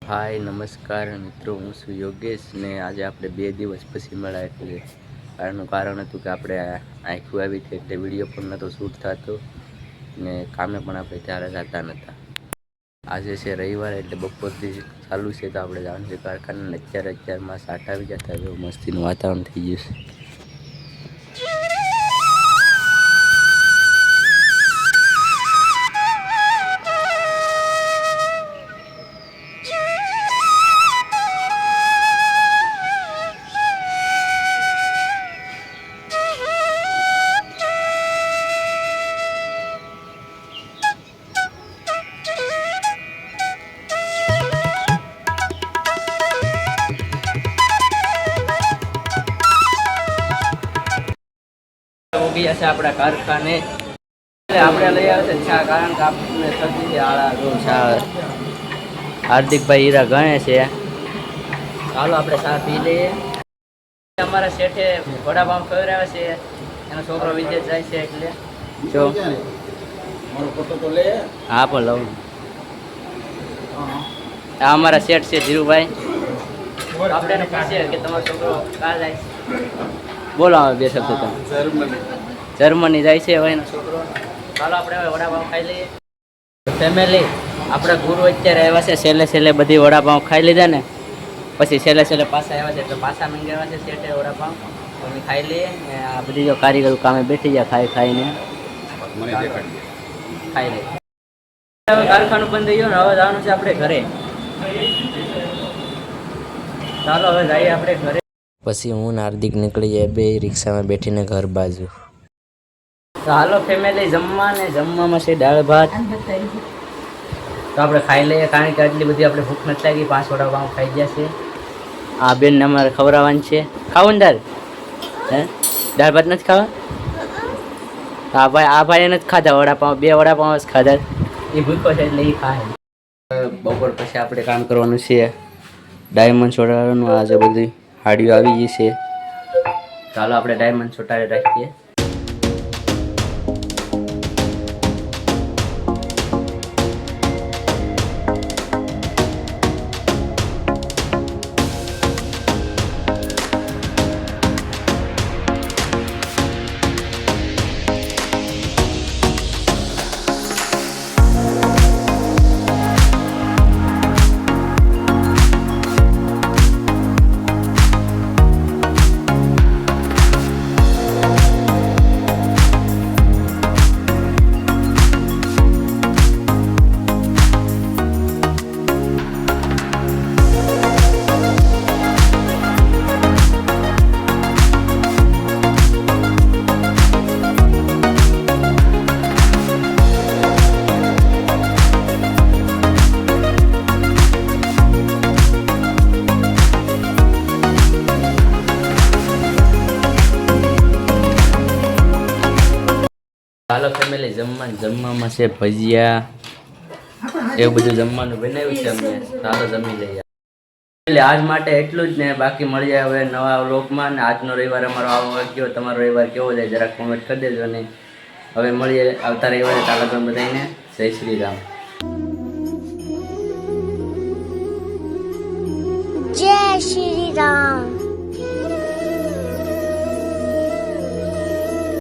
હાય નમસ્કાર મિત્રો, હું છું યોગેશ ને આજે આપણે 2 દિવસ પછી મળ્યા. એટલે આનું કારણ હતું કે આપણે આંખું આવી હતી એટલે વિડીયો પણ નહોતો શૂટ થતો ને કામે પણ આપણે ત્યારે જતા નહોતા. આજે છે રવિવાર એટલે બપોરથી ચાલુ છે તો આપણે જવાનું છે કારખાને. અત્યારમાં 7 આવી જતા એવું મસ્તીનું વાતાવરણ થઈ ગયું છે. ગયા છે આપણા કારખાને. આપણે લઈ આવે છે ચા, કારણ કે આપણે શરદી આળા ચા હાર્દિકભાઈ હીરા ગણે છે. ચાલો આપણે ચા પી લઈએ. અમારા શેઠે વડાપાઉં ખવડાવે છે, એનો છોકરો વિદેશ જાય છે એટલે જો હા પણ લઉં. આ અમારા શેઠ છે ધીરુભાઈ. આપણે એને પૂછીએ કે તમારો છોકરો ક્યાં જાય છે. બોલો આવે બે શબ્દ તમે. જર્મની જાય છે હવે એનો છોકરો. ચાલો આપણે હવે વડાપાઉં ખાઈ લઈએ. ફેમિલી, આપણા ગુરુ અત્યારે આવ્યા છે. છેલ્લે બધી વડાપાઉં ખાઈ લીધા ને પછી છેલ્લે પાછા આવ્યા છે એટલે પાછા મંગાવ્યા છે શેઠે વડાપાઉં. અમે ખાઈ લઈએ ને આ બધી જો કારીગરો કામે બેઠી ગયા ખાઈને ખાઈ લઈએ. હવે કારખાનું બંધ થઈ ગયું ને હવે જવાનું છે આપણે ઘરે. ચાલો હવે જઈએ આપણે ઘરે. પછી હું હાર્દિક નીકળી જાય બે રિક્ષામાં બેઠીને ઘર બાજુ. તો હાલો ફેમિલી, જમવામાં છે દાળ ભાત. તો આપણે ખાઈ લઈએ કારણ કે આટલી બધી આપણે ભૂખ નથી લાગી. 5 વડાપાઉં ખાઈ ગયા છે. આ બેનને અમારે ખવડાવવાનું છે. ખાવું ને દાળ ભાત નથી ખાવા? આ ભાઈએ નથી ખાધા વડાપાઉં. 2 વડાપાઉં જ ખાધા. એ ભૂખો છે એટલે એ ખાય. બપોર પછી આપણે કામ કરવાનું છે ડાયમંડ છોડાવવાનું. આજે બધી હાડીઓ આવી ગઈ છે. ચાલો આપણે ડાયમંડ છોટાડી રાખીએ. ચાલો ફેમિલી, જમવામાં છે ભજીયા, એવું બધું જમવાનું બનાવ્યું છે અમે. ચાલો જમી લઈએ. એટલે આજ માટે એટલું જ ને, બાકી મળી જાય હવે નવા વ્લોગમાં. ને આજનો રવિવાર અમારો આવો ગયો. તમારો રવિવાર કેવો જાય જરાક કોમેન્ટ કરી દેજો. ને હવે મળીએ આવતા રવિવારે. ચાલો તમે બધાને જય શ્રી રામ. જય શ્રી રામ.